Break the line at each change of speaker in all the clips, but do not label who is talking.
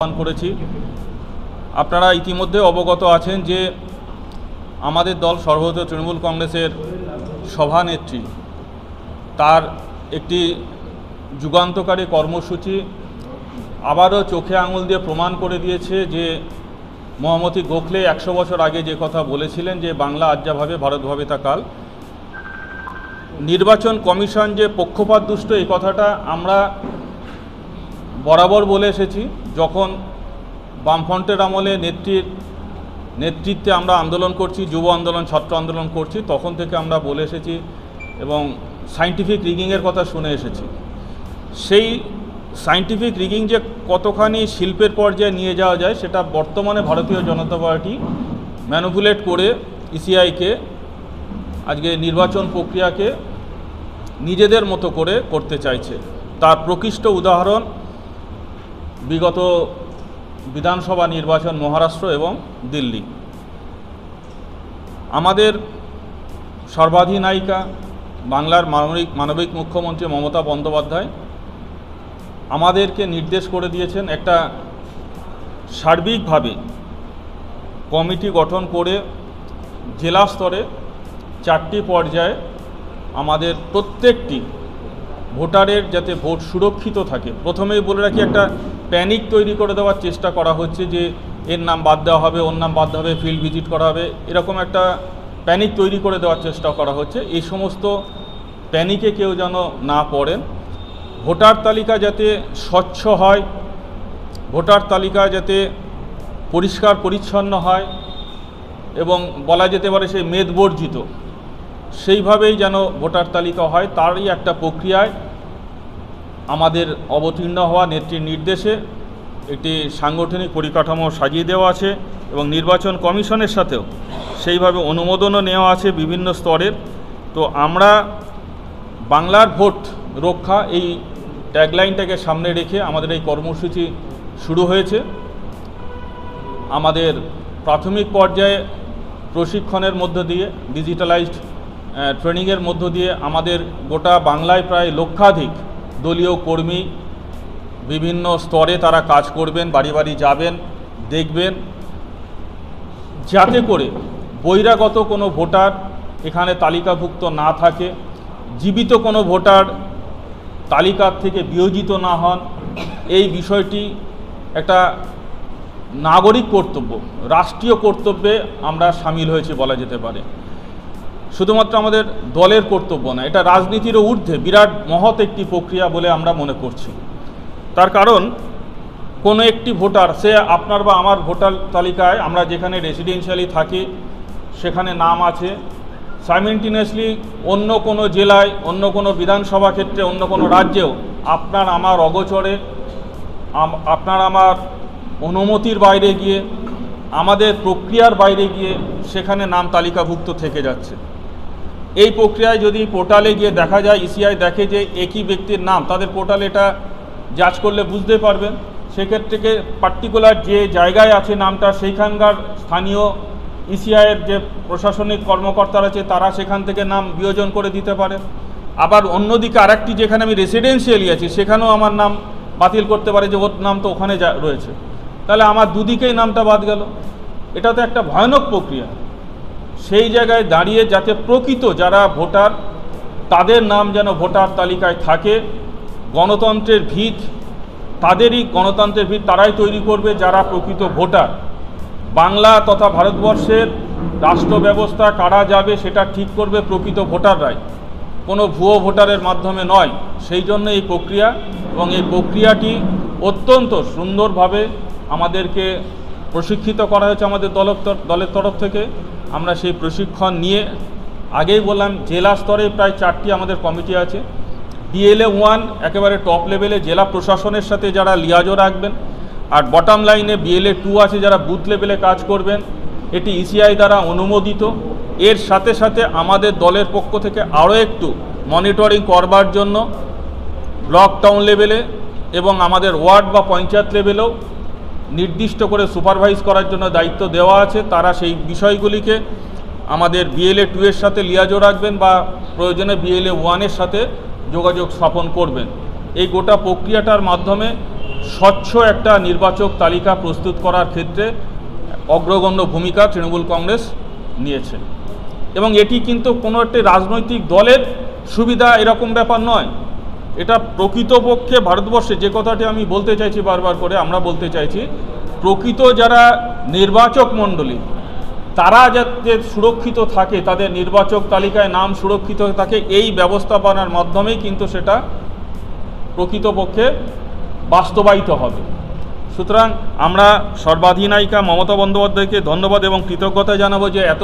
করেছি। আপনারা ইতিমধ্যে অবগত আছেন যে আমাদের দল সর্বভারতীয় তৃণমূল কংগ্রেসের সভানেত্রী তার একটি যুগান্তকারী কর্মসূচি আবারও চোখে আঙুল দিয়ে প্রমাণ করে দিয়েছে যে মহামতি গোখলে 100 বছর আগে যে কথা বলেছিলেন যে বাংলা আজ যা ভাবে ভারত ভাবে তা কাল। নির্বাচন কমিশন যে পক্ষপাতদুষ্ট এই কথাটা আমরা বরাবর বলে এসেছি। যখন বামফ্রন্টের আমলে নেতৃত্বে আমরা আন্দোলন করছি, যুব আন্দোলন, ছাত্র আন্দোলন করছি, তখন থেকে আমরা বলে এসেছি এবং সায়েন্টিফিক রিগিংয়ের কথা শুনে এসেছি। সেই সায়েন্টিফিক রিগিং যে কতখানি শিল্পের পর্যায়ে নিয়ে যাওয়া যায় সেটা বর্তমানে ভারতীয় জনতা পার্টি ম্যানিপুলেট করে ইসিআইকে আজকে নির্বাচন প্রক্রিয়াকে নিজেদের মতো করে করতে চাইছে। তার প্রকৃষ্ট উদাহরণ বিগত বিধানসভা নির্বাচন মহারাষ্ট্র এবং দিল্লি। আমাদের সর্বাধিনায়িকা বাংলার মানবিক মুখ্যমন্ত্রী মমতা বন্দ্যোপাধ্যায় আমাদেরকে নির্দেশ করে দিয়েছেন একটা সার্বিকভাবে কমিটি গঠন করে জেলা স্তরে 4টি পর্যায়ে আমাদের প্রত্যেকটি ভোটারের যাতে ভোট সুরক্ষিত থাকে। প্রথমেই বলে রাখি, একটা প্যানিক তৈরি করে দেওয়ার চেষ্টা করা হচ্ছে যে এর নাম বাদ দেওয়া হবে, ওর নাম বাদ দেওয়া হবে, ফিল্ড ভিজিট করা হবে, এরকম একটা প্যানিক তৈরি করে দেওয়ার চেষ্টা করা হচ্ছে। এই সমস্ত প্যানিকে কেউ যেন না পড়েন। ভোটার তালিকা যাতে স্বচ্ছ হয়, ভোটার তালিকা যাতে পরিষ্কার পরিচ্ছন্ন হয় এবং বলা যেতে পারে সেই মেদবর্জিত, সেইভাবেই যেন ভোটার তালিকা হয়, তারই একটা প্রক্রিয়ায় আমাদের অবতীর্ণ হওয়া নেত্রীর নির্দেশে একটি সাংগঠনিক পরিকাঠামো সাজিয়ে দেওয়া আছে এবং নির্বাচন কমিশনের সাথেও সেইভাবে অনুমোদনও নেওয়া আছে বিভিন্ন স্তরের। তো আমরা বাংলার ভোট রক্ষা এই ট্যাগলাইনটাকে সামনে রেখে আমাদের এই কর্মসূচি শুরু হয়েছে। আমাদের প্রাথমিক পর্যায়ে প্রশিক্ষণের মধ্য দিয়ে, ডিজিটালাইজড ট্রেনিংয়ের মধ্য দিয়ে আমাদের গোটা বাংলায় প্রায় লক্ষাধিক দলীয় কর্মী বিভিন্ন স্তরে তারা কাজ করবেন, বাড়ি বাড়ি যাবেন, দেখবেন, যাতে করে বহিরাগত কোনো ভোটার এখানে তালিকাভুক্ত না থাকে, জীবিত কোনো ভোটার তালিকার থেকে বিয়োজিত না হন। এই বিষয়টি একটা নাগরিক কর্তব্য, রাষ্ট্রীয় কর্তব্যে আমরা সামিল হয়েছি বলা যেতে পারে। শুধুমাত্র আমাদের দলের কর্তব্য না, এটা রাজনীতিরও ঊর্ধ্বে বিরাট মহৎ একটি প্রক্রিয়া বলে আমরা মনে করছি। তার কারণ কোনো একটি ভোটার, সে আপনার বা আমার ভোটার তালিকায় আমরা যেখানে রেসিডেন্সিয়ালি থাকি সেখানে নাম আছে, সাইমেন্টিনিয়াসলি অন্য কোনো জেলায়, অন্য কোনো বিধানসভা ক্ষেত্রে, অন্য কোনো রাজ্যেও আপনার আমার অগোচরে, আপনার আমার অনুমতির বাইরে গিয়ে, আমাদের প্রক্রিয়ার বাইরে গিয়ে সেখানে নাম তালিকাভুক্ত থেকে যাচ্ছে। এই প্রক্রিয়ায় যদি পোর্টালে গিয়ে দেখা যায়, ইসিআই দেখে যে একই ব্যক্তির নাম, তাদের পোর্টালে এটা যাচ করলে বুঝতে পারবেন। সেক্ষেত্রে পার্টিকুলার যে জায়গায় আছে নামটা, সেইখানকার স্থানীয় ইসিআইয়ের যে প্রশাসনিক কর্মকর্তারা আছে তারা সেখান থেকে নাম বিয়োজন করে দিতে পারে। আবার অন্যদিকে আরেকটি যেখানে আমি রেসিডেন্সিয়ালি আছি সেখানেও আমার নাম বাতিল করতে পারে যে ওর নাম তো ওখানে রয়েছে, তাহলে আমার দুদিকেই নামটা বাদ গেল। এটা তো একটা ভয়ানক প্রক্রিয়া। সেই জায়গায় দাঁড়িয়ে যাতে প্রকৃত যারা ভোটার তাদের নাম যেন ভোটার তালিকায় থাকে, গণতন্ত্রের ভিত তাদেরই, গণতন্ত্রের ভিত তারাই তৈরি করবে যারা প্রকৃত ভোটার। বাংলা তথা ভারতবর্ষের রাষ্ট্র ব্যবস্থা কারা যাবে সেটা ঠিক করবে প্রকৃত ভোটাররাই, কোনো ভুয়ো ভোটারের মাধ্যমে নয়। সেই জন্য এই প্রক্রিয়া, এবং এই প্রক্রিয়াটি অত্যন্ত সুন্দরভাবে আমাদেরকে প্রশিক্ষিত করা হয়েছে আমাদের দলের তরফ থেকে। আমরা সেই প্রশিক্ষণ নিয়ে, আগেই বললাম, জেলা স্তরে প্রায় 4টি আমাদের কমিটি আছে। বিএলএ 1 একেবারে টপ লেভেলে জেলা প্রশাসনের সাথে যারা লিয়াজো রাখবেন, আর বটম লাইনে বিএলএ 2 আছে যারা বুথ লেভেলে কাজ করবেন। এটি ইসিআই দ্বারা অনুমোদিত। এর সাথে সাথে আমাদের দলের পক্ষ থেকে আরও একটু মনিটরিং করবার জন্য ব্লক টাউন লেভেলে এবং আমাদের ওয়ার্ড বা পঞ্চায়েত লেভেলেও নির্দিষ্ট করে সুপারভাইজ করার জন্য দায়িত্ব দেওয়া আছে। তারা সেই বিষয়গুলিকে আমাদের বিএলএ 2 এর সাথে লিয়াজো রাখবেন বা প্রয়োজনে বিএলএ 1 এর সাথে যোগাযোগ স্থাপন করবেন। এই গোটা প্রক্রিয়াটার মাধ্যমে স্বচ্ছ একটা নির্বাচক তালিকা প্রস্তুত করার ক্ষেত্রে অগ্রগণ্য ভূমিকা তৃণমূল কংগ্রেস নিয়েছে। এবং এটি কিন্তু কোনো একটি রাজনৈতিক দলের সুবিধা এরকম ব্যাপার নয়, এটা প্রকৃতপক্ষে ভারতবর্ষে যে কথাটি আমি বলতে চাইছি বারবার করে, আমরা বলতে চাইছি প্রকৃত যারা নির্বাচক মণ্ডলী তারা যাতে সুরক্ষিত থাকে, তাদের নির্বাচক তালিকায় নাম সুরক্ষিত থাকে, এই ব্যবস্থাপনার মাধ্যমেই কিন্তু সেটা প্রকৃতপক্ষে বাস্তবায়িত হবে। সুতরাং আমরা সর্বাধিনায়িকা মমতা বন্দ্যোপাধ্যায়কে ধন্যবাদ এবং কৃতজ্ঞতা জানাবো যে এত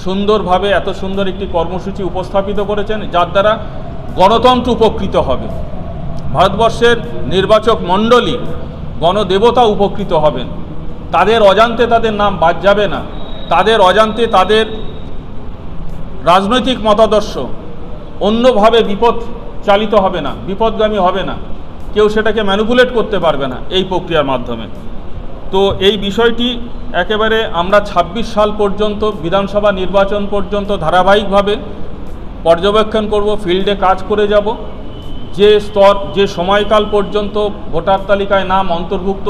সুন্দরভাবে এত সুন্দর একটি কর্মসূচি উপস্থাপিত করেছেন, যার দ্বারা গণতন্ত্র উপকৃত হবে, ভারতবর্ষের নির্বাচক মণ্ডলী গণদেবতা উপকৃত হবেন, তাদের অজান্তে তাদের নাম বাদ যাবে না, তাদের অজান্তে তাদের রাজনৈতিক মতাদর্শ অন্যভাবে বিপদ চালিত হবে না, বিপদগামী হবে না, কেউ সেটাকে ম্যানিপুলেট করতে পারবে না এই প্রক্রিয়ার মাধ্যমে। তো এই বিষয়টি একেবারে আমরা ২৬ সাল পর্যন্ত বিধানসভা নির্বাচন পর্যন্ত ধারাবাহিকভাবে পর্যবেক্ষণ করব, ফিল্ডে কাজ করে যাব, যে স্তর যে সময়কাল পর্যন্ত ভোটার তালিকায় নাম অন্তর্ভুক্ত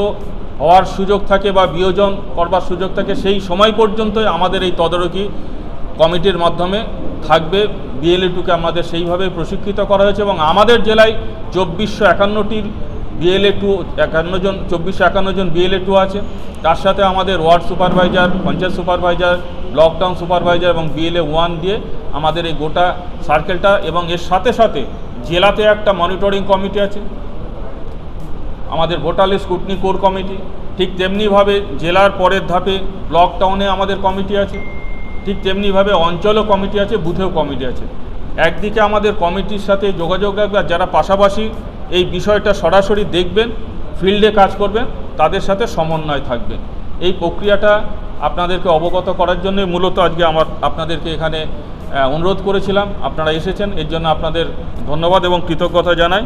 হওয়ার সুযোগ থাকে বা বিয়োজন করবার সুযোগ থাকে, সেই সময় পর্যন্তই আমাদের এই তদারকি কমিটির মাধ্যমে থাকবে। BLA-2কে আমাদের সেইভাবে প্রশিক্ষিত করা হয়েছে এবং আমাদের জেলায় ২৪৫১টির BLA-2 ২৪৫১ জন BLA-2 আছে, তার সাথে আমাদের ward supervisor, panchayat supervisor, block town supervisor এবং BLA-1 দিয়ে আমাদের এই গোটা সার্কেলটা, এবং এর সাথে সাথে জেলাতে একটা মনিটরিং কমিটি আছে, আমাদের voter list scrutiny core committee, ঠিক তেমনিভাবে জেলার পরের ধাপে ব্লক টাউনে আমাদের কমিটি আছে, ঠিক তেমনিভাবে অঞ্চলও কমিটি আছে, বুথেও কমিটি আছে। একদিকে আমাদের কমিটির সাথে যোগাযোগ রাখবে, আর যারা পাশাপাশি এই বিষয়টা সরাসরি দেখবেন, ফিল্ডে কাজ করবেন, তাদের সাথে সমন্বয় থাকবে। এই প্রক্রিয়াটা আপনাদেরকে অবগত করার জন্য মূলত আজকে আপনাদেরকে এখানে অনুরোধ করেছিলাম, আপনারা এসেছেন, এর জন্য আপনাদের ধন্যবাদ এবং কৃতজ্ঞতা জানাই।